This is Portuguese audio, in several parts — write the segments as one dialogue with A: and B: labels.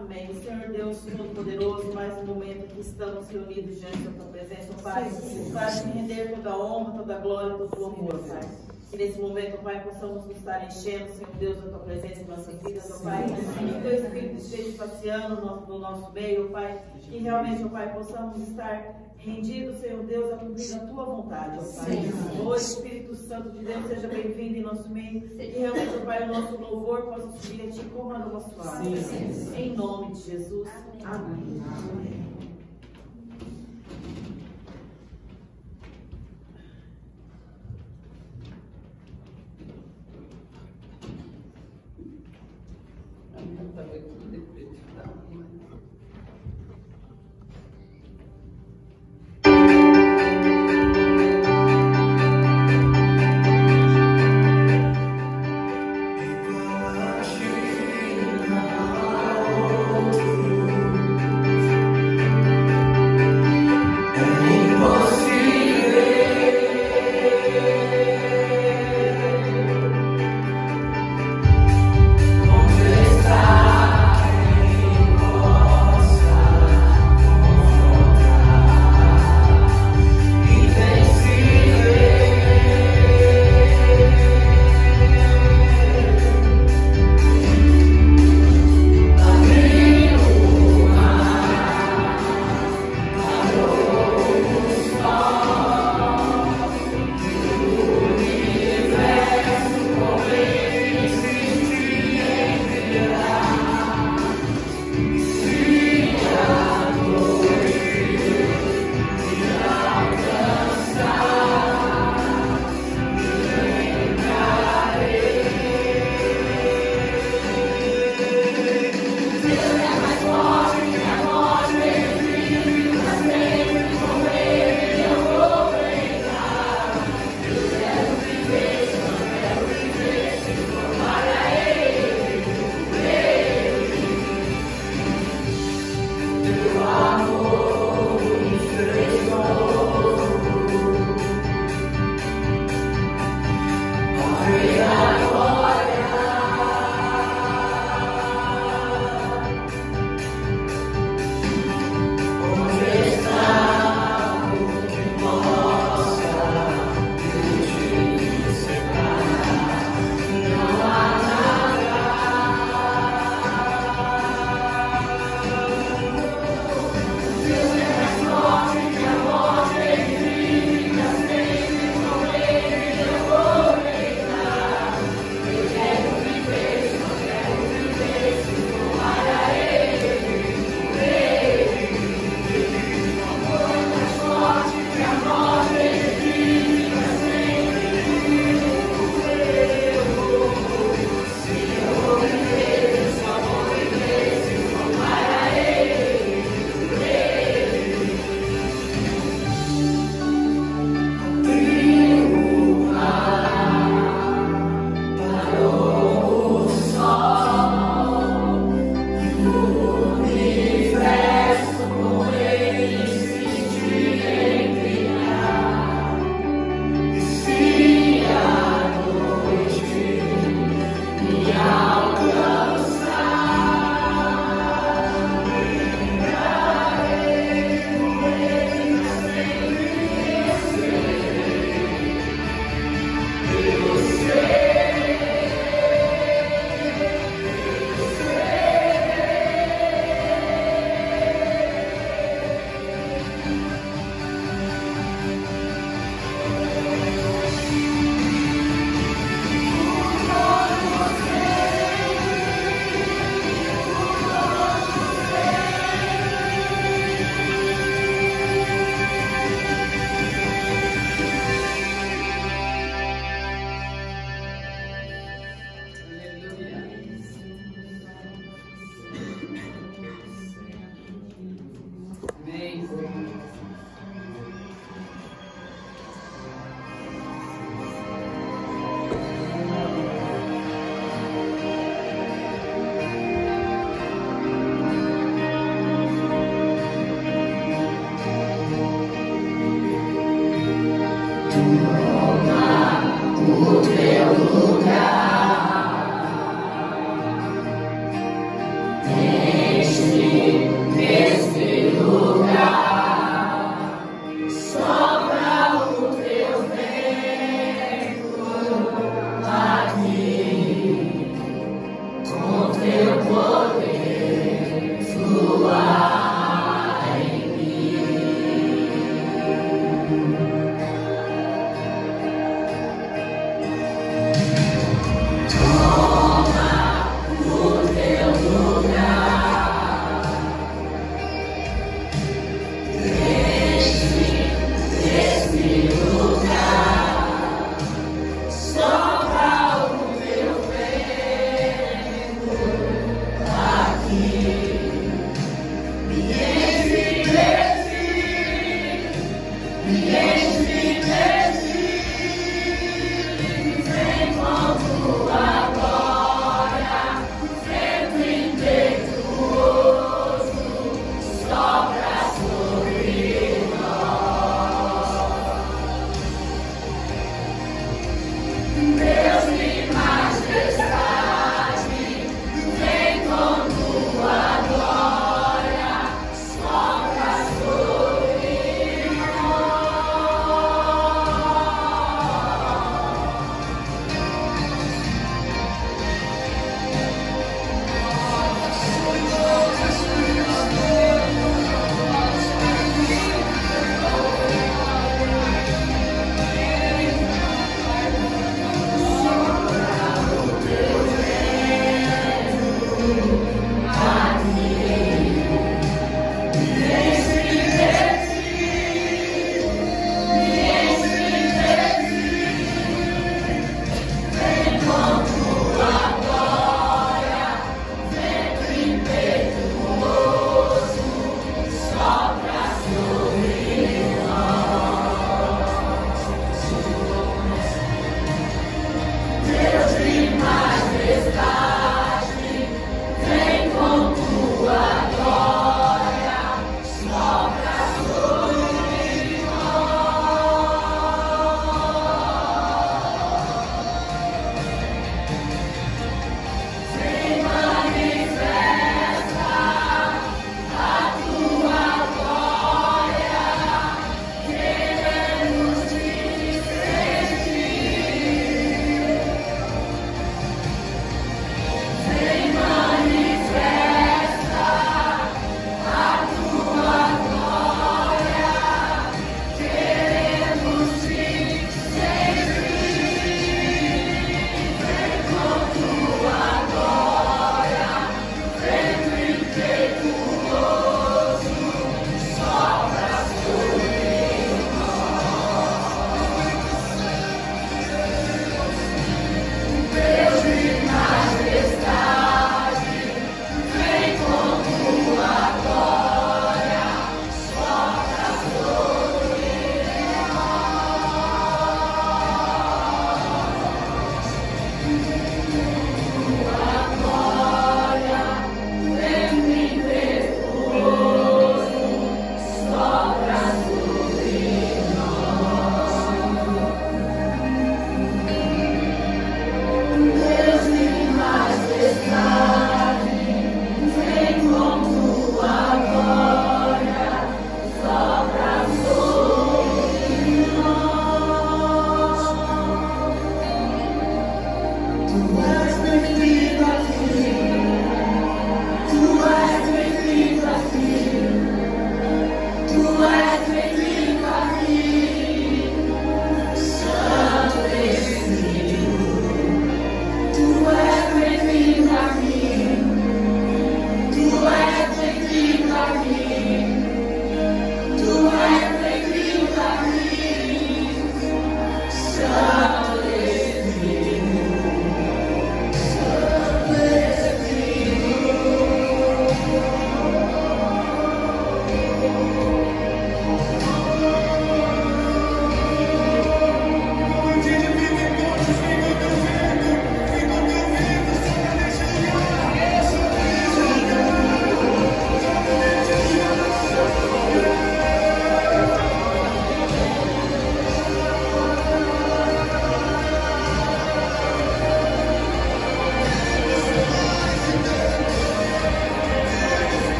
A: Amém. Senhor Deus Todo-Poderoso, mais um momento que estamos reunidos diante da tua presença, Pai, para te render toda a honra, toda a glória, todo o louvor, Pai. Que nesse momento, Pai, possamos estar enchendo, Senhor Deus, da tua presença em nossas vidas, ó Pai. Que o teu Espírito esteja passeando no nosso meio, Pai. Que realmente, ó Pai, possamos estar rendidos, Senhor Deus, a cumprir a tua vontade, ó Pai. O Espírito Santo de Deus seja bem-vindo em nosso meio. Que realmente, ó Pai, o nosso louvor possa subir a ti como a nova suave. Em nome de Jesus. Amém. Amém.
B: Deixa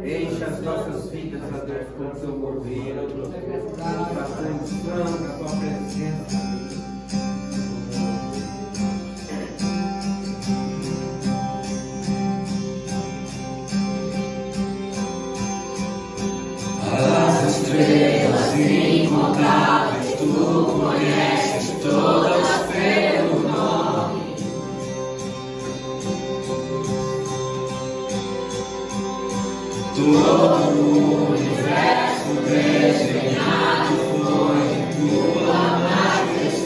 B: Enche as nossas vidas, a Deus, com o seu mover, a tua condição, a tua presença.
C: As estrelas incontáveis, tu conheces todas pelo nome. Todo o universo desenhado foi tua majestade.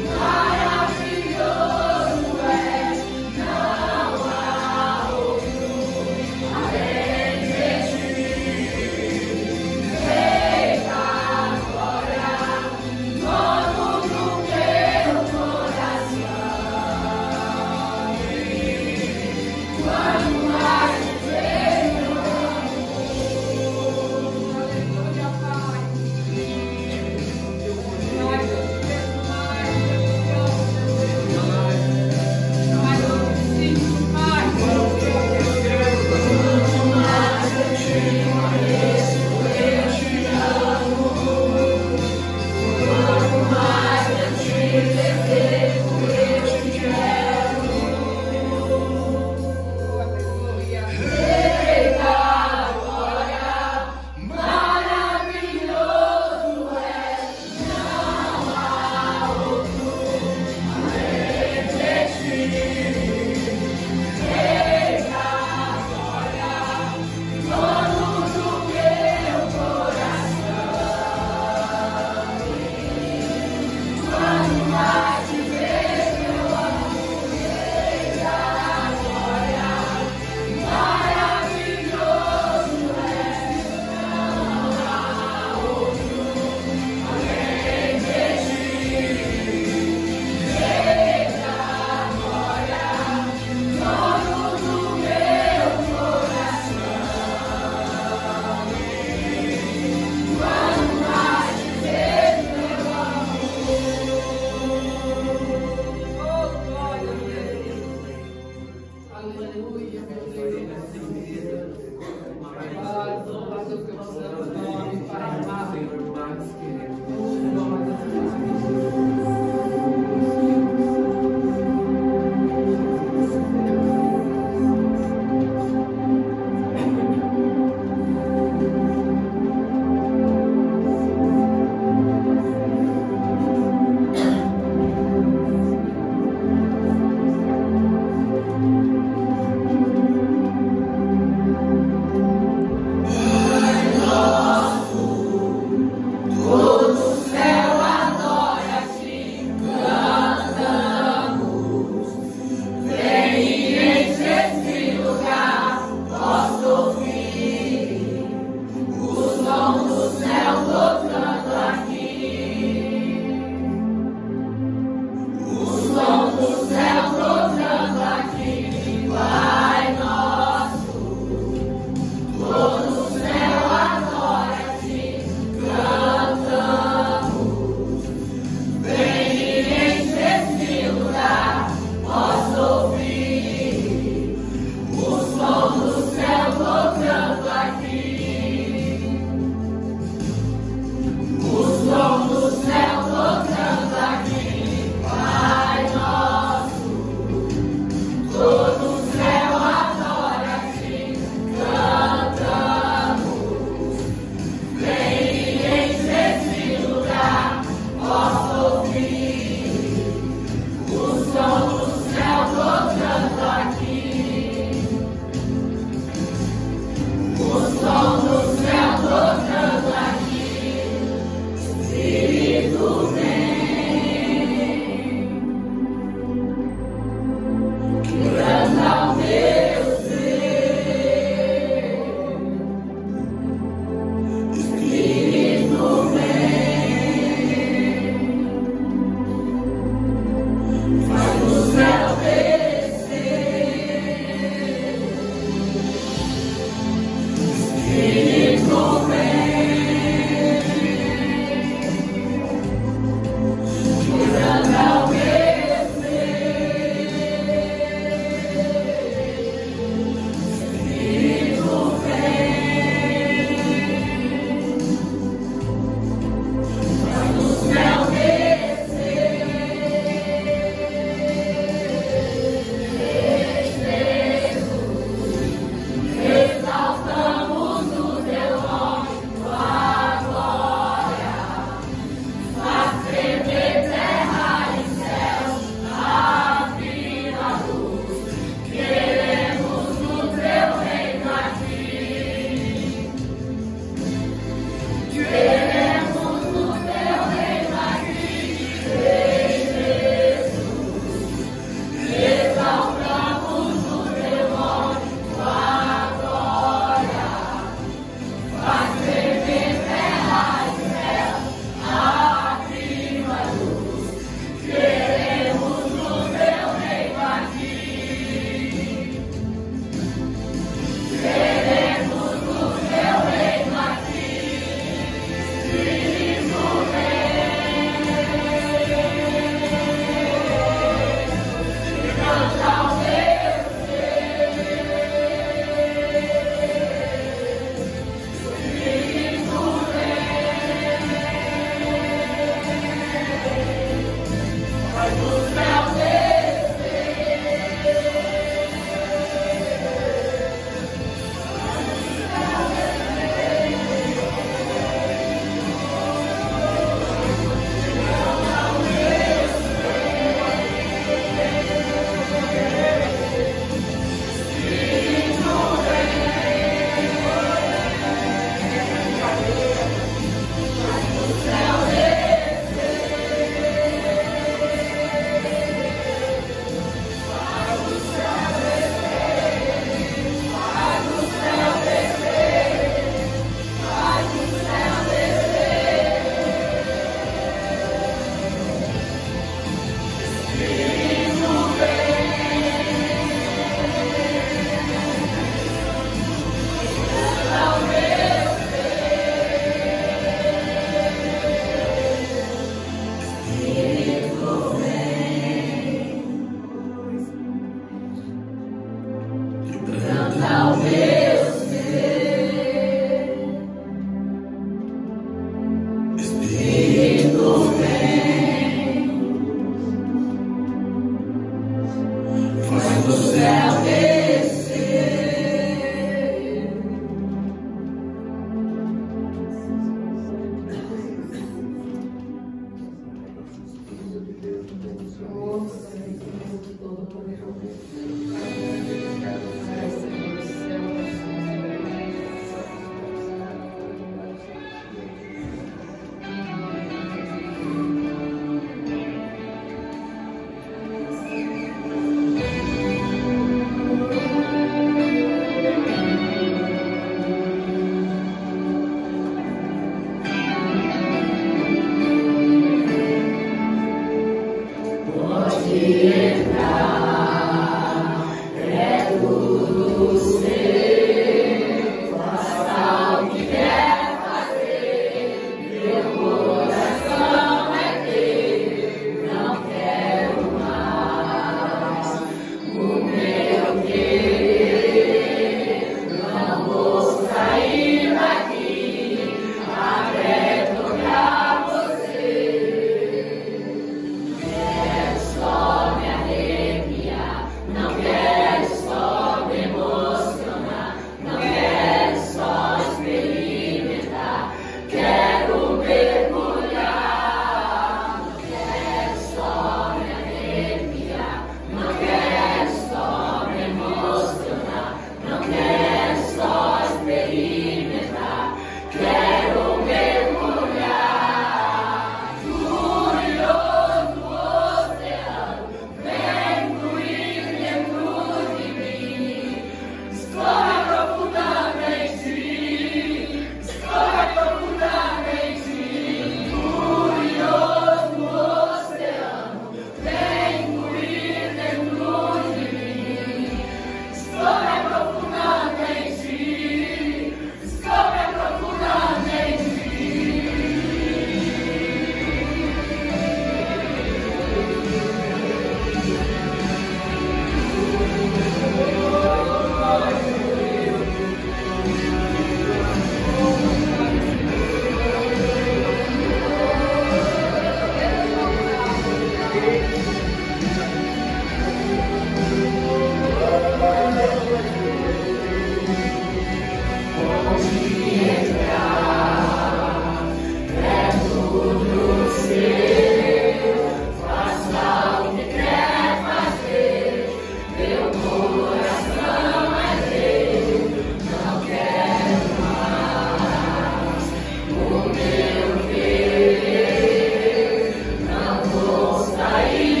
C: Sair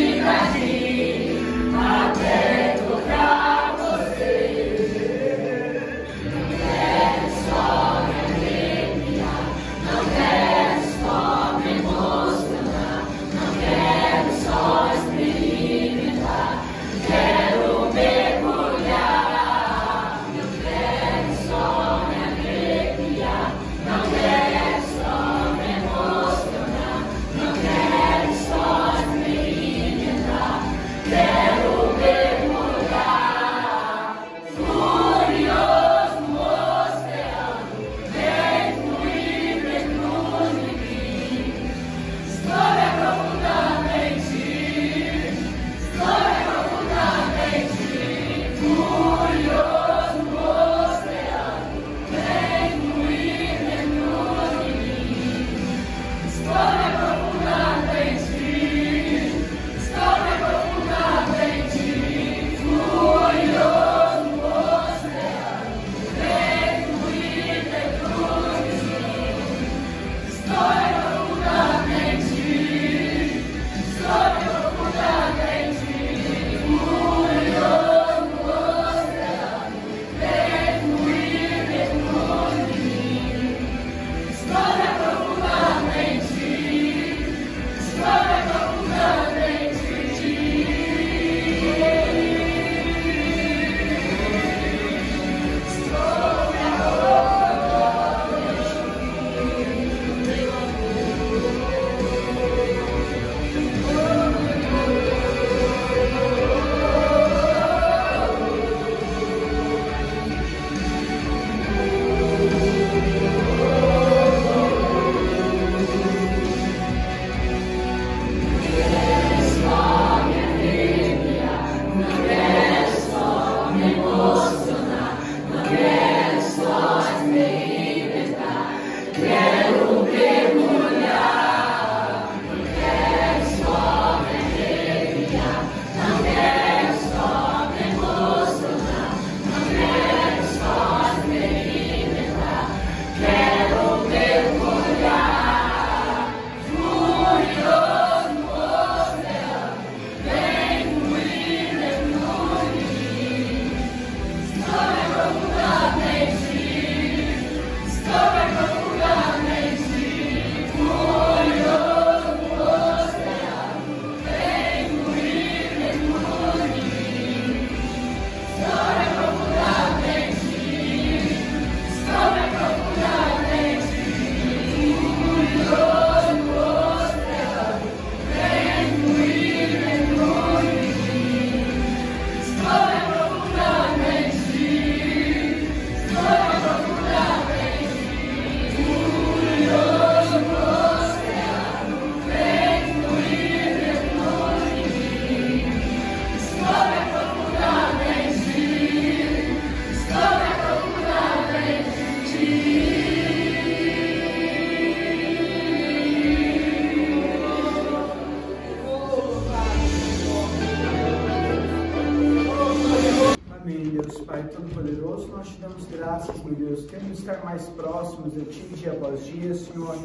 D: Amém, Deus Pai Todo-Poderoso, nós te damos graças, meu Deus, queremos estar mais próximos de Ti dia após dia, Senhor,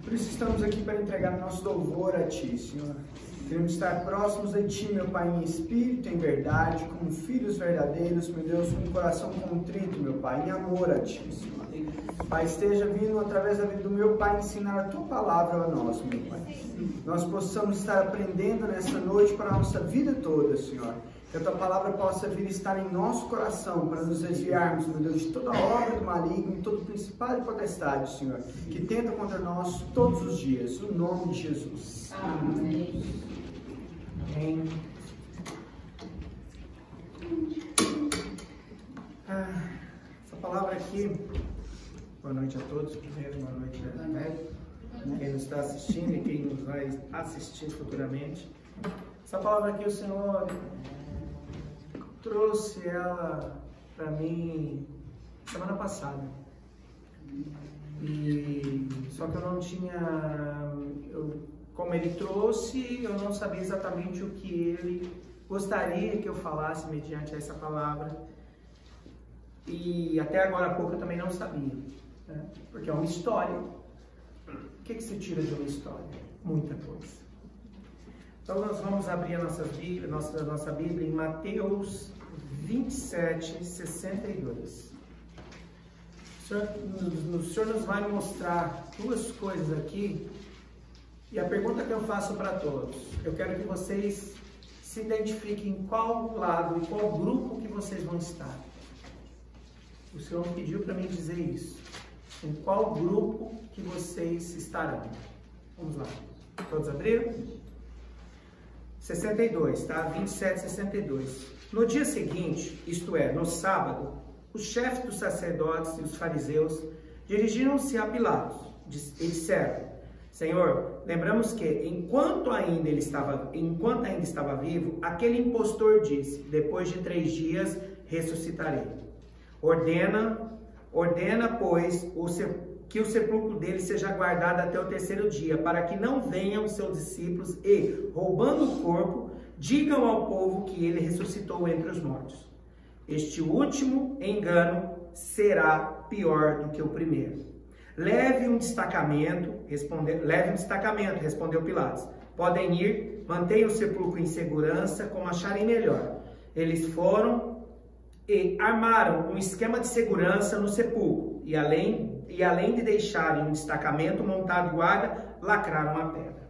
D: por isso estamos aqui para entregar nosso louvor a Ti, Senhor. Queremos estar próximos de Ti, meu Pai, em espírito, em verdade, como filhos verdadeiros, meu Deus, com um coração contrito, meu Pai, em amor a Ti, Senhor. Pai, esteja vindo através da vida do meu Pai ensinar a Tua palavra a nós, meu Pai. Nós possamos estar aprendendo nesta noite para a nossa vida toda, Senhor. Que a Tua palavra possa vir estar em nosso coração para nos desviarmos, meu Deus, de toda obra do maligno, de todo principado e potestade, Senhor, que tenta contra nós todos os dias, no nome de Jesus.
A: Amém.
D: Amém. Essa palavra aqui, boa noite a todos, primeiro, boa noite a quem nos está assistindo e quem nos vai assistir futuramente. Essa palavra aqui o Senhor trouxe ela para mim semana passada. E só que eu não tinha, como ele trouxe, eu não sabia exatamente o que ele gostaria que eu falasse mediante essa palavra. E até agora há pouco eu também não sabia, né? Porque é uma história. O que se tira de uma história? Muita coisa. Então nós vamos abrir a nossa Bíblia em Mateus 27, 62. O Senhor nos vai mostrar duas coisas aqui. E a pergunta que eu faço para todos, eu quero que vocês se identifiquem em qual lado, em qual grupo que vocês vão estar. O Senhor pediu para mim dizer isso. Em qual grupo que vocês estarão? Vamos lá. Todos abriram? 62, tá? 27, 62. No dia seguinte, isto é, no sábado, os chefes dos sacerdotes e os fariseus dirigiram-se a Pilatos e disseram: Senhor, lembramos que, enquanto ainda estava vivo, aquele impostor disse: depois de 3 dias ressuscitarei. Ordena, pois, que o sepulcro dele seja guardado até o 3º dia, para que não venham os seus discípulos e, roubando o corpo, digam ao povo que ele ressuscitou entre os mortos. Este último engano será pior do que o primeiro. Leve um destacamento, respondeu Pilatos. Podem ir, mantenham o sepulcro em segurança, como acharem melhor. Eles foram e armaram um esquema de segurança no sepulcro, e além de deixarem um destacamento montado guarda, lacraram a pedra.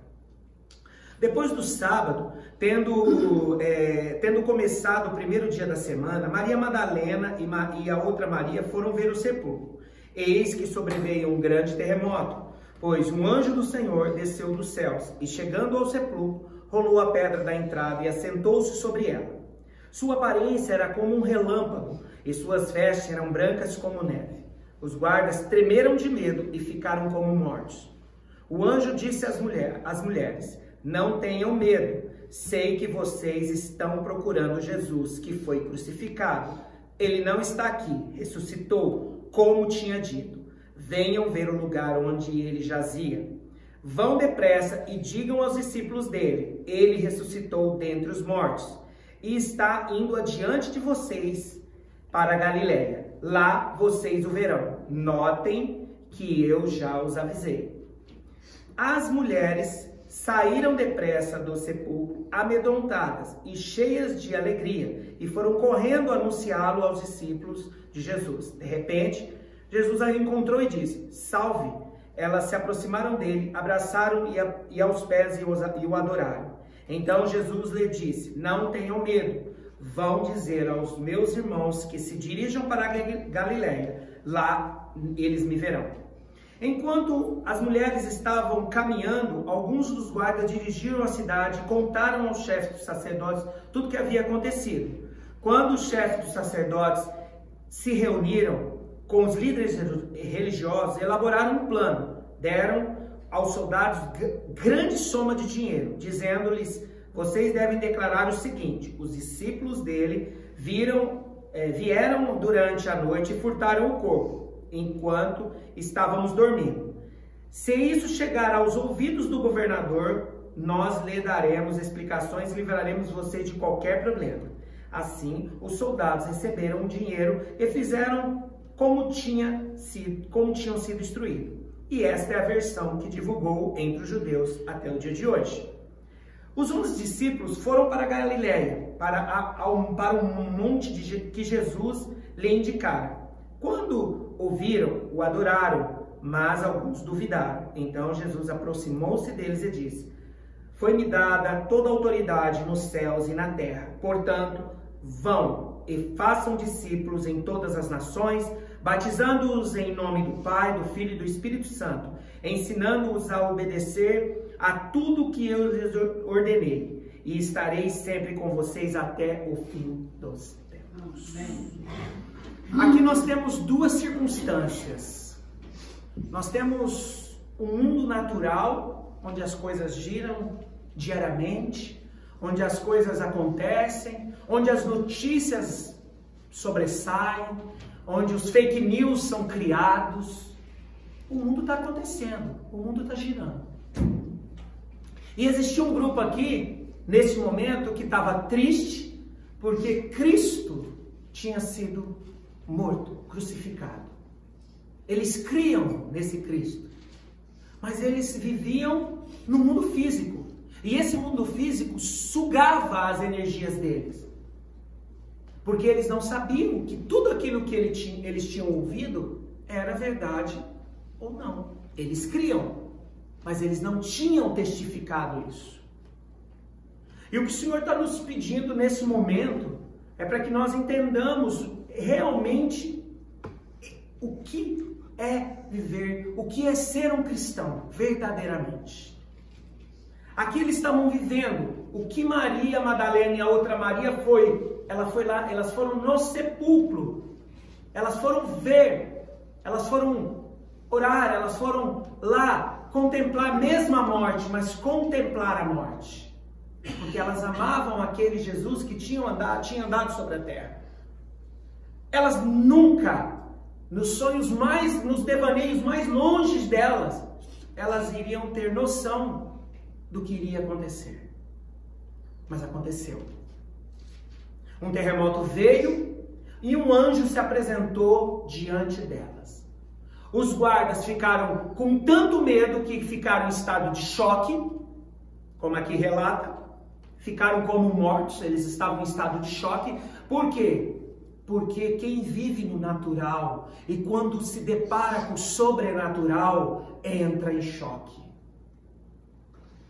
D: Depois do sábado, tendo começado o 1º dia da semana, Maria Madalena e a outra Maria foram ver o sepulcro. Eis que sobreveio um grande terremoto, pois um anjo do Senhor desceu dos céus, e chegando ao sepulcro, rolou a pedra da entrada e assentou-se sobre ela. Sua aparência era como um relâmpago, e suas vestes eram brancas como neve. Os guardas tremeram de medo e ficaram como mortos. O anjo disse às mulheres: não tenham medo, sei que vocês estão procurando Jesus, que foi crucificado. Ele não está aqui, ressuscitou, como tinha dito. Venham ver o lugar onde ele jazia. Vão depressa e digam aos discípulos dele: ele ressuscitou dentre os mortos e está indo adiante de vocês para a Galileia. Lá vocês o verão. Notem que eu já os avisei. As mulheres saíram depressa do sepulcro, amedrontadas e cheias de alegria, e foram correndo anunciá-lo aos discípulos de Jesus. De repente, Jesus a encontrou e disse: salve! Elas se aproximaram dele, abraçaram e aos pés e o adoraram. Então Jesus lhe disse: não tenham medo, vão dizer aos meus irmãos que se dirijam para a Galileia, lá eles me verão. Enquanto as mulheres estavam caminhando, alguns dos guardas dirigiram a cidade e contaram aos chefes dos sacerdotes tudo o que havia acontecido. Quando os chefes dos sacerdotes se reuniram com os líderes religiosos, elaboraram um plano, deram aos soldados grande soma de dinheiro, dizendo-lhes: vocês devem declarar o seguinte: os discípulos dele vieram durante a noite e furtaram o corpo, enquanto estávamos dormindo. Se isso chegar aos ouvidos do governador, nós lhe daremos explicações e livraremos você de qualquer problema. Assim, os soldados receberam o dinheiro e fizeram como tinham sido instruídos. E esta é a versão que divulgou entre os judeus até o dia de hoje. Os 11 discípulos foram para Galiléia, para um monte que Jesus lhe indicara. Quando ouviram, o adoraram, mas alguns duvidaram. Então Jesus aproximou-se deles e disse: foi-me dada toda a autoridade nos céus e na terra. Portanto, vão e façam discípulos em todas as nações, batizando-os em nome do Pai, do Filho e do Espírito Santo, ensinando-os a obedecer a tudo que eu lhes ordenei, e estarei sempre com vocês até o fim dos tempos. Aqui nós temos duas circunstâncias. Nós temos um mundo natural, onde as coisas giram diariamente, onde as coisas acontecem, onde as notícias sobressaem, onde os fake news são criados. O mundo está acontecendo, o mundo está girando. E existia um grupo aqui, nesse momento, que estava triste, porque Cristo tinha sido morto, crucificado. Eles criam nesse Cristo, mas eles viviam no mundo físico. E esse mundo físico sugava as energias deles. Porque eles não sabiam que tudo aquilo que eles tinham ouvido era verdade ou não. Eles criam, mas eles não tinham testificado isso. E o que o Senhor está nos pedindo nesse momento é para que nós entendamos realmente o que é viver, o que é ser um cristão, verdadeiramente. Aqui eles estavam vivendo o que Maria Madalena e a outra Maria ela foi lá, elas foram no sepulcro, elas foram ver, elas foram orar, elas foram lá contemplar mesmo a morte, mas contemplar a morte, porque elas amavam aquele Jesus que tinha andado sobre a terra. Elas nunca, nos devaneios mais longe delas, elas iriam ter noção do que iria acontecer. Mas aconteceu. Um terremoto veio e um anjo se apresentou diante delas. Os guardas ficaram com tanto medo que ficaram em estado de choque, como aqui relata, ficaram como mortos, eles estavam em estado de choque. Por quê? Porque quem vive no natural e quando se depara com o sobrenatural, entra em choque.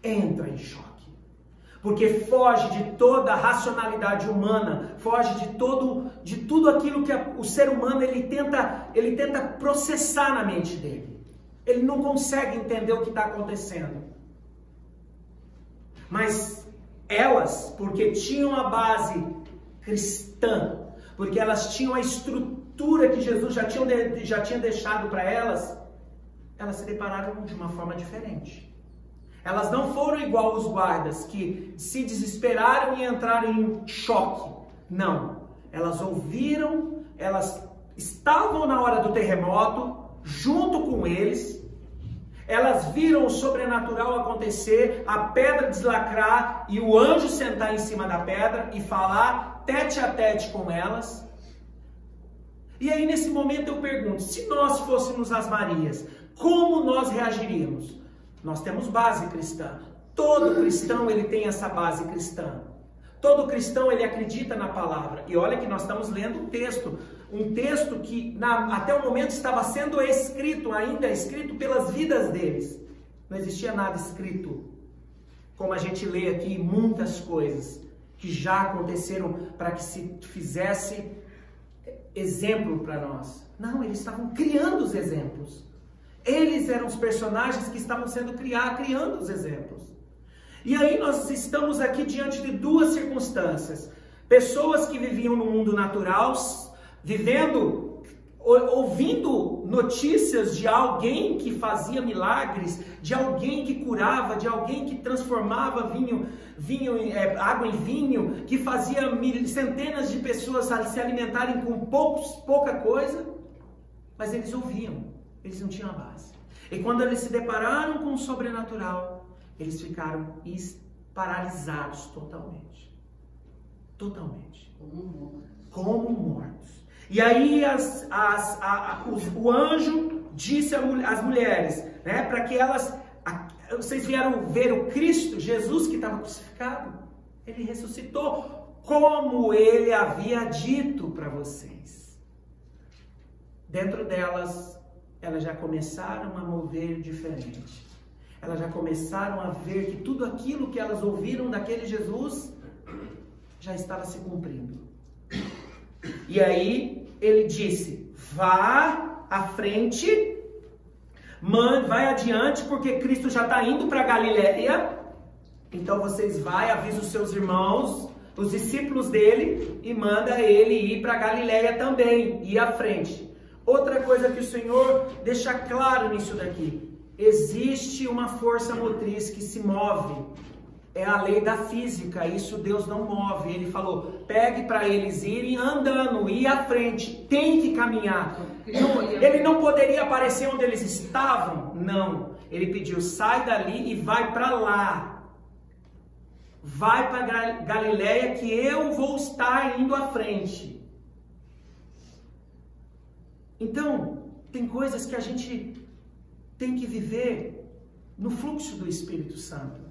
D: Entra em choque. Porque foge de toda a racionalidade humana, foge de tudo aquilo que o ser humano ele tenta processar na mente dele. Ele não consegue entender o que está acontecendo. Mas elas, porque tinham a base cristã, porque elas tinham a estrutura que Jesus já tinha deixado para elas, elas se depararam de uma forma diferente. Elas não foram igual aos guardas, que se desesperaram e entraram em choque. Não. Elas ouviram, elas estavam na hora do terremoto, junto com eles. Elas viram o sobrenatural acontecer, a pedra deslacrar e o anjo sentar em cima da pedra e falar tete a tete com elas. E aí nesse momento eu pergunto, se nós fôssemos as Marias, como nós reagiríamos? Nós temos base cristã. Todo cristão ele tem essa base cristã. Todo cristão ele acredita na palavra. E olha que nós estamos lendo um texto que até o momento estava sendo escrito, ainda escrito pelas vidas deles. Não existia nada escrito. Como a gente lê aqui muitas coisas que já aconteceram para que se fizesse exemplo para nós. Não, eles estavam criando os exemplos. Eles eram os personagens que estavam sendo criando os exemplos. E aí nós estamos aqui diante de duas circunstâncias. Pessoas que viviam no mundo natural, ouvindo notícias de alguém que fazia milagres, de alguém que curava, de alguém que transformava água em vinho, que fazia centenas de pessoas se alimentarem com pouca coisa. Mas eles ouviam. Eles não tinham a base. E quando eles se depararam com o sobrenatural, eles ficaram paralisados totalmente. Totalmente. Como mortos. E aí o anjo disse às mulheres, né, para que elas... Vocês vieram ver o Cristo, Jesus que estava crucificado. Ele ressuscitou, como ele havia dito para vocês. Dentro delas, elas já começaram a mover diferente. Elas já começaram a ver que tudo aquilo que elas ouviram daquele Jesus já estava se cumprindo. E aí ele disse: vá à frente, vai adiante, porque Cristo já está indo para Galiléia. Então vocês vai, avisa os seus irmãos, os discípulos dele, e manda ele ir para Galiléia também, ir à frente. Outra coisa que o Senhor deixa claro nisso daqui: existe uma força motriz que se move. É a lei da física, isso Deus não move. Ele falou, pegue para eles irem andando, ir à frente, tem que caminhar. Ele não poderia aparecer onde eles estavam? Não. Ele pediu, sai dali e vai para lá. Vai para Galiléia que eu vou estar indo à frente. Então, tem coisas que a gente tem que viver no fluxo do Espírito Santo.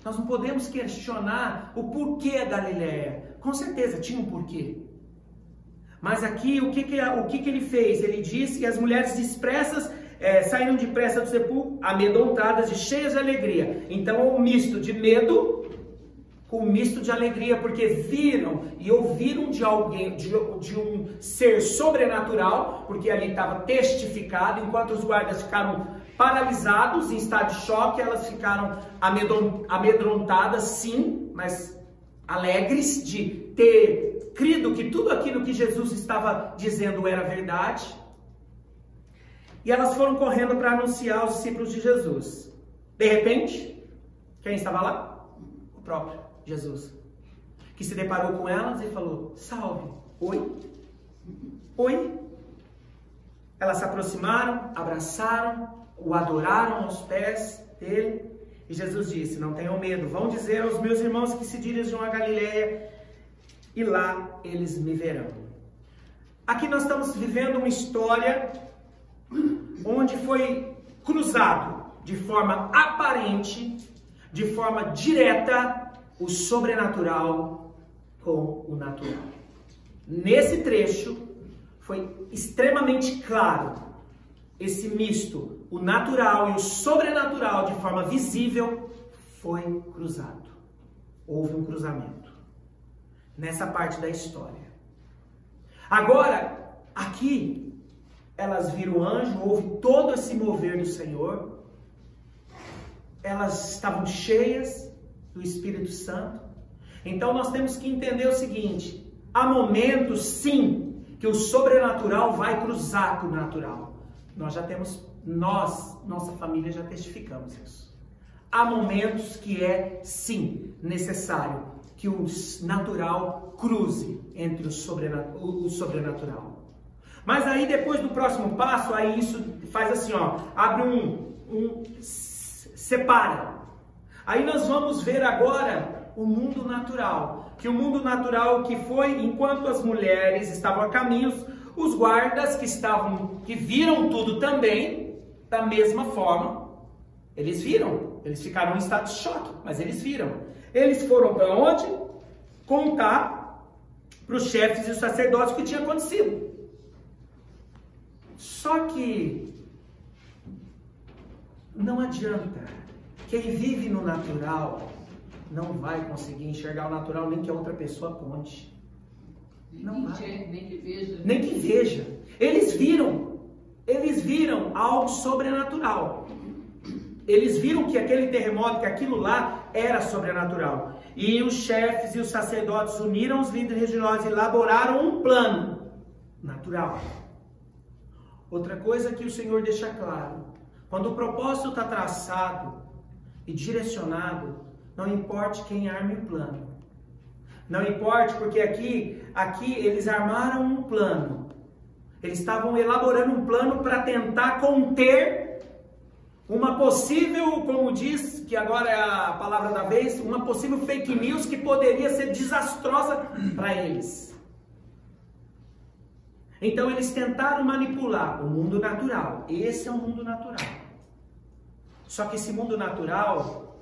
D: Nós não podemos questionar o porquê da Galiléia. Com certeza tinha um porquê. Mas aqui, o que ele fez? Ele disse que as mulheres expressas saíram depressa do sepulcro, amedrontadas e cheias de alegria. Então, um misto de medo com um misto de alegria, porque viram e ouviram de alguém, de um ser sobrenatural, porque ali estava testificado, enquanto os guardas ficaram paralisados, em estado de choque, elas ficaram amedrontadas, sim, mas alegres de ter crido que tudo aquilo que Jesus estava dizendo era verdade. E elas foram correndo para anunciar aos discípulos de Jesus. De repente, quem estava lá? O próprio Jesus, que se deparou com elas e falou, salve, oi, oi. Elas se aproximaram, abraçaram, o adoraram aos pés dele, e Jesus disse, não tenham medo, vão dizer aos meus irmãos que se dirigam a Galiléia, e lá eles me verão. Aqui nós estamos vivendo uma história onde foi cruzado de forma aparente, de forma direta, o sobrenatural com o natural. Nesse trecho foi extremamente claro esse misto, o natural e o sobrenatural de forma visível foi cruzado. Houve um cruzamento nessa parte da história. Agora, aqui elas viram o anjo, houve todo esse mover do Senhor. Elas estavam cheias do Espírito Santo. Então nós temos que entender o seguinte: há momentos, sim, que o sobrenatural vai cruzar com o natural. Nós já temos, nossa família já testificamos isso. Há momentos que é, sim, necessário que o natural cruze entre o sobrenatural. Mas aí depois do próximo passo, aí isso faz assim, ó, abre separa. Aí nós vamos ver agora o mundo natural. Que o mundo natural que foi, enquanto as mulheres estavam a caminho, os guardas que viram tudo também, da mesma forma, eles viram. Eles ficaram em estado de choque, mas eles viram. Eles foram para onde? Contar para os chefes e os sacerdotes o que tinha acontecido. Só que não adianta. Quem vive no natural não vai conseguir enxergar o natural, nem que a outra pessoa conte. Não vai. Nem que veja. Nem que veja. Eles viram algo sobrenatural. Eles viram que aquele terremoto, que aquilo lá era sobrenatural. E os chefes e os sacerdotes uniram os líderes religiosos e elaboraram um plano natural. Outra coisa que o Senhor deixa claro: quando o propósito está traçado e direcionado, não importe quem arme o plano. Não importe, porque aqui eles armaram um plano. Eles estavam elaborando um plano para tentar conter uma possível, como diz, que agora é a palavra da vez, uma possível fake news que poderia ser desastrosa para eles. Então eles tentaram manipular o mundo natural. Esse é o mundo natural. Só que esse mundo natural,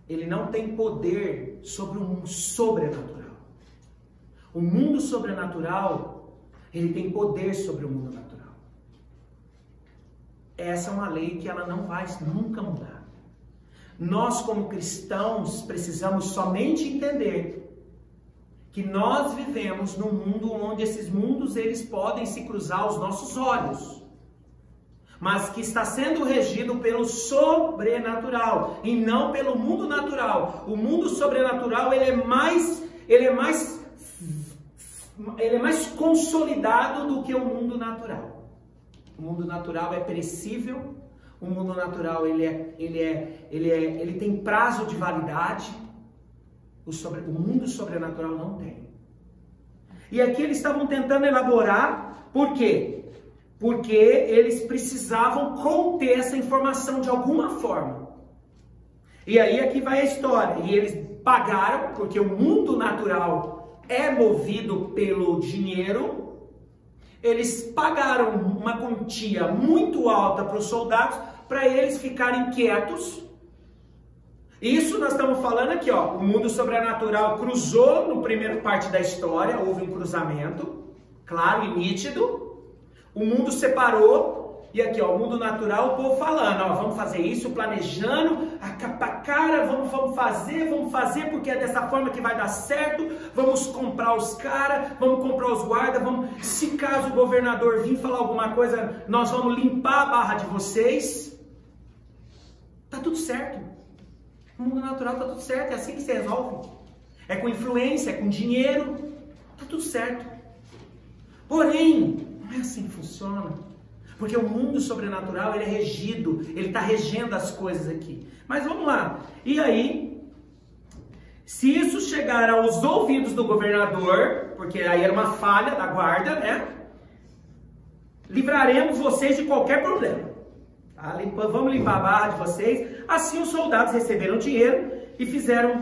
D: ele não tem poder sobre o mundo sobrenatural. O mundo sobrenatural, ele tem poder sobre o mundo natural. Essa é uma lei que ela não vai nunca mudar. Nós, como cristãos, precisamos somente entender que nós vivemos num mundo onde esses mundos eles podem se cruzar aos nossos olhos, mas que está sendo regido pelo sobrenatural e não pelo mundo natural. O mundo sobrenatural ele é mais consolidado do que o mundo natural. O mundo natural é perecível, o mundo natural ele tem prazo de validade. O mundo sobrenatural não tem. E aqui eles estavam tentando elaborar, por quê? Porque eles precisavam conter essa informação de alguma forma. E aí aqui vai a história. E eles pagaram, porque o mundo natural é movido pelo dinheiro. Eles pagaram uma quantia muito alta para os soldados, para eles ficarem quietos. Isso nós estamos falando aqui, ó. O mundo sobrenatural cruzou no primeira parte da história, houve um cruzamento, claro e nítido. O mundo separou, e aqui, ó, o mundo natural, o povo falando, ó, vamos fazer isso, planejando, a capa cara, vamos fazer, porque é dessa forma que vai dar certo, vamos comprar os caras, vamos comprar os guardas, se caso o governador vir falar alguma coisa, nós vamos limpar a barra de vocês. Tá tudo certo. No mundo natural tá tudo certo, é assim que se resolve. É com influência, é com dinheiro, tá tudo certo. Porém, não é assim que funciona. Porque o mundo sobrenatural, ele é regido, ele está regendo as coisas aqui. Mas vamos lá. E aí, se isso chegar aos ouvidos do governador, porque aí era uma falha da guarda, né? Livraremos vocês de qualquer problema. Tá? Vamos limpar a barra de vocês. Assim os soldados receberam dinheiro e fizeram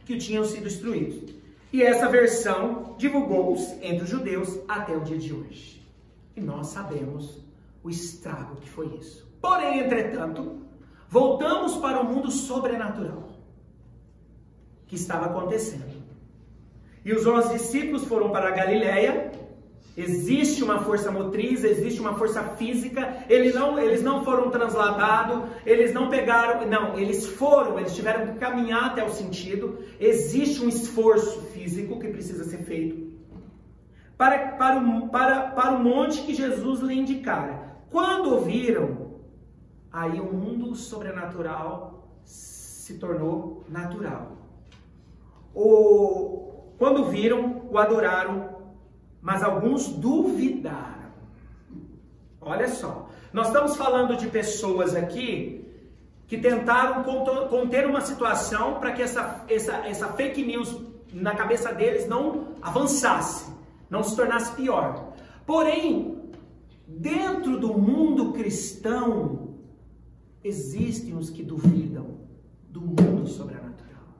D: que tinham sido instruídos. E essa versão divulgou-se entre os judeus até o dia de hoje. E nós sabemos o estrago que foi isso. Porém, entretanto, voltamos para o mundo sobrenatural que estava acontecendo. E os 11 discípulos foram para a Galileia. Existe uma força motriz, existe uma força física. Eles não foram transladados, eles não pegaram, não, eles tiveram que caminhar até o sentido. Existe um esforço físico que precisa ser feito para o monte que Jesus lhe indicara. Quando ouviram, aí o mundo sobrenatural se tornou natural. Quando viram, o adoraram, mas alguns duvidaram. Olha só, nós estamos falando de pessoas aqui que tentaram conter uma situação para que essa fake news na cabeça deles não avançasse, não se tornasse pior. Porém, dentro do mundo cristão, existem os que duvidam do mundo sobrenatural,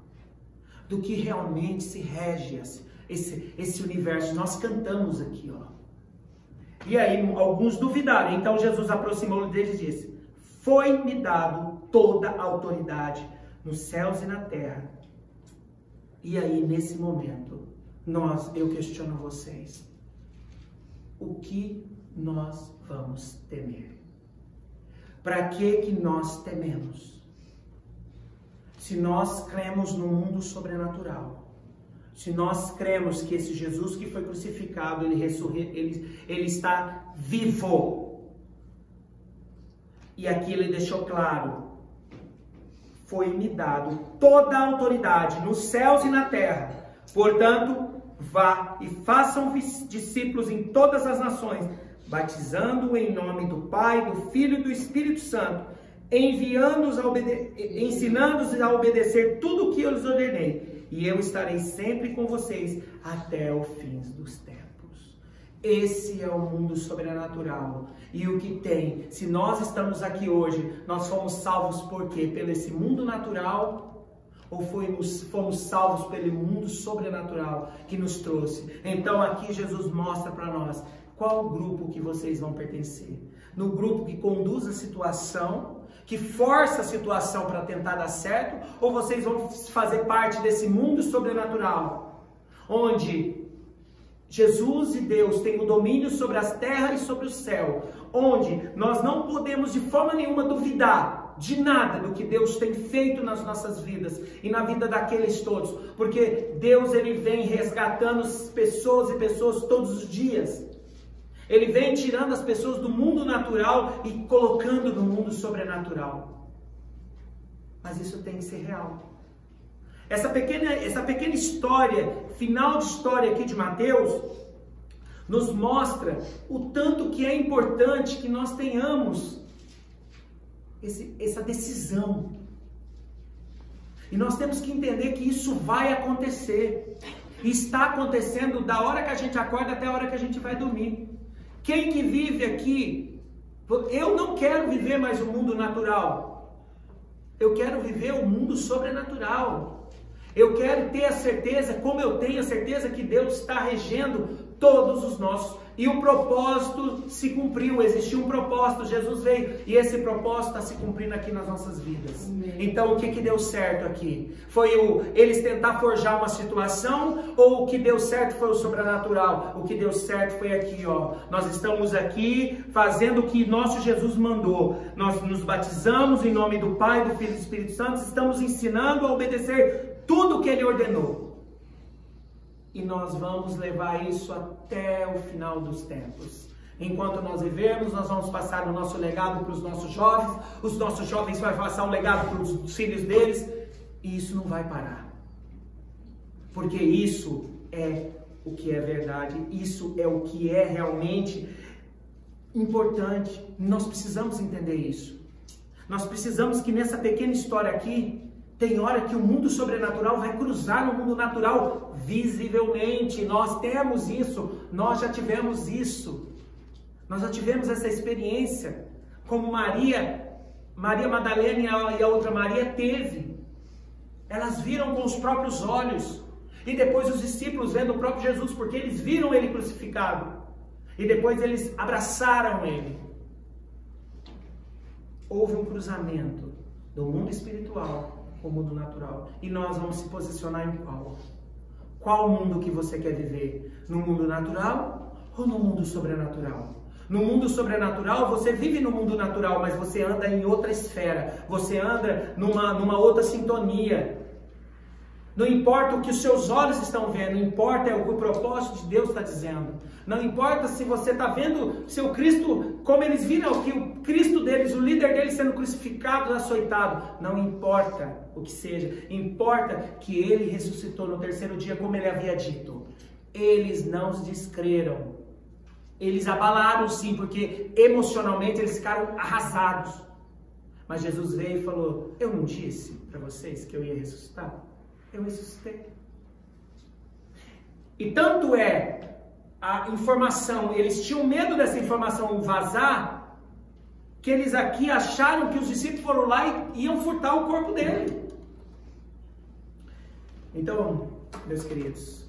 D: do que realmente se rege esse universo. Nós cantamos aqui, ó. E aí alguns duvidaram. Então Jesus aproximou deles e disse: foi-me dado toda a autoridade nos céus e na terra. E aí nesse momento eu questiono vocês: o que nós vamos temer? Para que nós tememos? Se nós cremos no mundo sobrenatural, se nós cremos que esse Jesus que foi crucificado, ele está vivo. E aqui ele deixou claro: foi-me dado toda a autoridade nos céus e na terra. Portanto, vá e façam discípulos em todas as nações, batizando-os em nome do Pai, do Filho e do Espírito Santo, ensinando-os a obedecer tudo o que eu lhes ordenei. E eu estarei sempre com vocês até o fim dos tempos. Esse é o mundo sobrenatural. E o que tem, se nós estamos aqui hoje, nós fomos salvos por quê? Pelo esse mundo natural, ou fomos salvos pelo mundo sobrenatural que nos trouxe? Então aqui Jesus mostra para nós qual grupo que vocês vão pertencer. No grupo que conduz a situação, que força a situação para tentar dar certo, ou vocês vão fazer parte desse mundo sobrenatural, onde Jesus e Deus têm o domínio sobre as terras e sobre o céu, onde nós não podemos de forma nenhuma duvidar de nada do que Deus tem feito nas nossas vidas e na vida daqueles todos, porque Deus ele vem resgatando pessoas e pessoas todos os dias. Ele vem tirando as pessoas do mundo natural e colocando no mundo sobrenatural. Mas isso tem que ser real. Essa pequena história, final de história aqui de Mateus, nos mostra o tanto que é importante que nós tenhamos essa decisão. E nós temos que entender que isso vai acontecer. E está acontecendo da hora que a gente acorda até a hora que a gente vai dormir. Quem que vive aqui, eu não quero viver mais o mundo natural. Eu quero viver o mundo sobrenatural. Eu quero ter a certeza, como eu tenho a certeza que Deus está regendo todos os nossos. E o propósito se cumpriu, existiu um propósito, Jesus veio. E esse propósito está se cumprindo aqui nas nossas vidas. Amém. Então o que deu certo aqui? Foi eles tentar forjar uma situação, ou o que deu certo foi o sobrenatural? O que deu certo foi aqui, ó. Nós estamos aqui fazendo o que nosso Jesus mandou. Nós nos batizamos em nome do Pai, do Filho e do Espírito Santo. Estamos ensinando a obedecer tudo o que Ele ordenou. E nós vamos levar isso até o final dos tempos. Enquanto nós vivermos, nós vamos passar o nosso legado para os nossos jovens. Os nossos jovens vão passar o legado para os filhos deles. E isso não vai parar. Porque isso é o que é verdade. Isso é o que é realmente importante. Nós precisamos entender isso. Nós precisamos que nessa pequena história aqui, tem hora que o mundo sobrenatural vai cruzar no mundo natural visivelmente. Nós temos isso, nós já tivemos isso. Nós já tivemos essa experiência, como Maria Madalena e a outra Maria teve. Elas viram com os próprios olhos. E depois os discípulos vendo o próprio Jesus, porque eles viram ele crucificado. E depois eles abraçaram ele. Houve um cruzamento do mundo espiritual o mundo natural. E nós vamos se posicionar em qual? Qual mundo que você quer viver? No mundo natural ou no mundo sobrenatural? No mundo sobrenatural, você vive no mundo natural, mas você anda em outra esfera. Você anda numa outra sintonia. Não importa o que os seus olhos estão vendo, não importa o que o propósito de Deus está dizendo. Não importa se você está vendo seu Cristo, como eles viram que o Cristo deles, o líder deles sendo crucificado, açoitado. Não importa o que seja, importa que ele ressuscitou no terceiro dia, como ele havia dito. Eles não descreram. Eles abalaram sim, porque emocionalmente eles ficaram arrasados. Mas Jesus veio e falou: eu não disse para vocês que eu ia ressuscitar? Eu ressuscitei. E tanto é a informação, eles tinham medo dessa informação vazar, que eles aqui acharam que os discípulos foram lá e iam furtar o corpo dele. Então, meus queridos,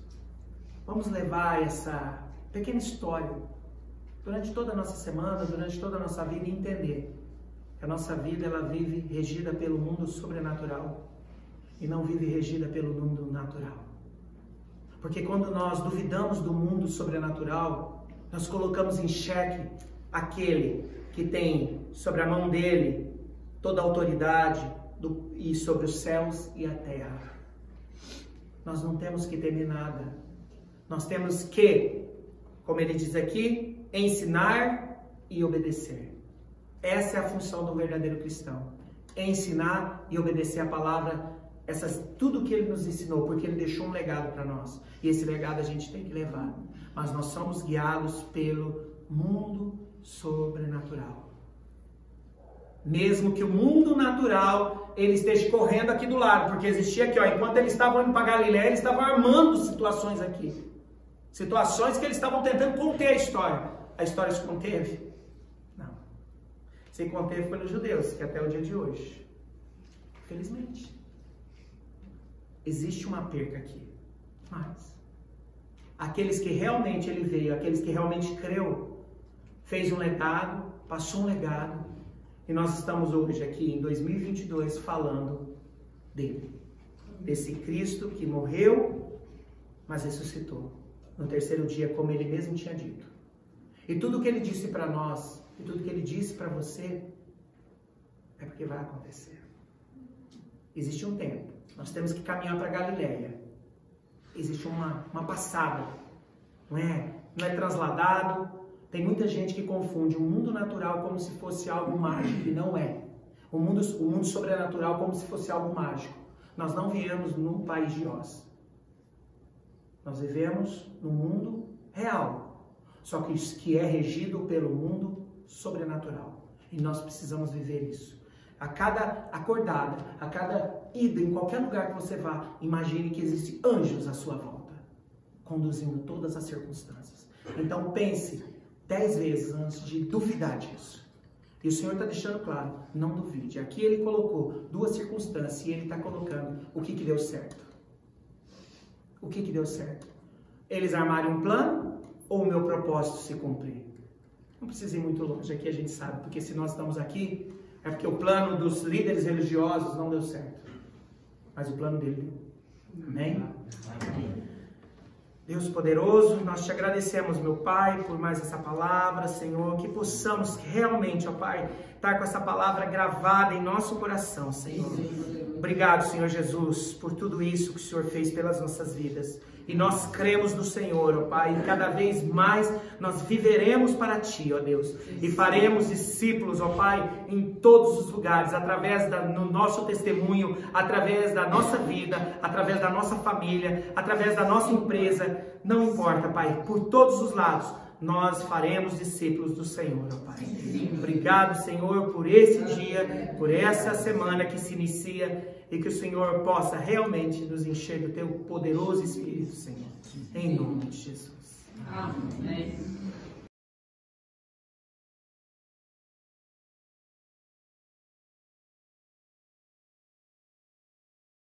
D: vamos levar essa pequena história durante toda a nossa semana, durante toda a nossa vida, e entender que a nossa vida ela vive regida pelo mundo sobrenatural. E não vive regida pelo mundo natural. Porque quando nós duvidamos do mundo sobrenatural, nós colocamos em xeque aquele que tem sobre a mão dele toda a autoridade e sobre os céus e a terra. Nós não temos que temer nada. Nós temos que, como ele diz aqui, ensinar e obedecer. Essa é a função do verdadeiro cristão. Ensinar e obedecer a palavra, tudo que ele nos ensinou, porque ele deixou um legado para nós. E esse legado a gente tem que levar. Mas nós somos guiados pelo mundo sobrenatural. Mesmo que o mundo natural ele esteja correndo aqui do lado, porque existia aqui, ó, enquanto eles estavam indo para Galiléia, eles estavam armando situações aqui. Situações que eles estavam tentando conter a história se conteve? Não. Se conteve pelos judeus, que até o dia de hoje, infelizmente, existe uma perca aqui. Mas aqueles que realmente ele veio, aqueles que realmente creu, fez um legado, passou um legado, e nós estamos hoje aqui em 2022 falando dele, desse Cristo que morreu, mas ressuscitou no terceiro dia, como ele mesmo tinha dito. E tudo que ele disse para nós, e tudo que ele disse para você, é porque vai acontecer. Existe um tempo, nós temos que caminhar para Galileia. Existe uma passada, não é transladado. Tem muita gente que confunde o mundo natural como se fosse algo mágico, e não é. O mundo sobrenatural como se fosse algo mágico. Nós não viemos no país de Oz. Nós vivemos no mundo real, só que é regido pelo mundo sobrenatural. E nós precisamos viver isso. A cada acordada, a cada ida, em qualquer lugar que você vá, imagine que existem anjos à sua volta, conduzindo todas as circunstâncias. Então pense 10 vezes antes de duvidar disso. E o Senhor está deixando claro, não duvide. Aqui ele colocou 2 circunstâncias e ele está colocando o que deu certo. O que deu certo? Eles armarem um plano ou o meu propósito se cumprir? Não precisa ir muito longe, aqui a gente sabe, porque se nós estamos aqui, é porque o plano dos líderes religiosos não deu certo. Mas o plano dele deu. Amém? Amém. Deus poderoso, nós te agradecemos, meu Pai, por mais essa palavra, Senhor, que possamos realmente, ó Pai, estar com essa palavra gravada em nosso coração, Senhor. Obrigado, Senhor Jesus, por tudo isso que o Senhor fez pelas nossas vidas. E nós cremos no Senhor, ó Pai, e cada vez mais nós viveremos para Ti, ó Deus, e faremos discípulos, ó Pai, em todos os lugares, através do nosso testemunho, através da nossa vida, através da nossa família, através da nossa empresa, não importa, Pai, por todos os lados, nós faremos discípulos do Senhor, ó Pai. Obrigado, Senhor, por esse dia, por essa semana que se inicia, e que o Senhor possa realmente nos encher do Teu poderoso Espírito, Senhor.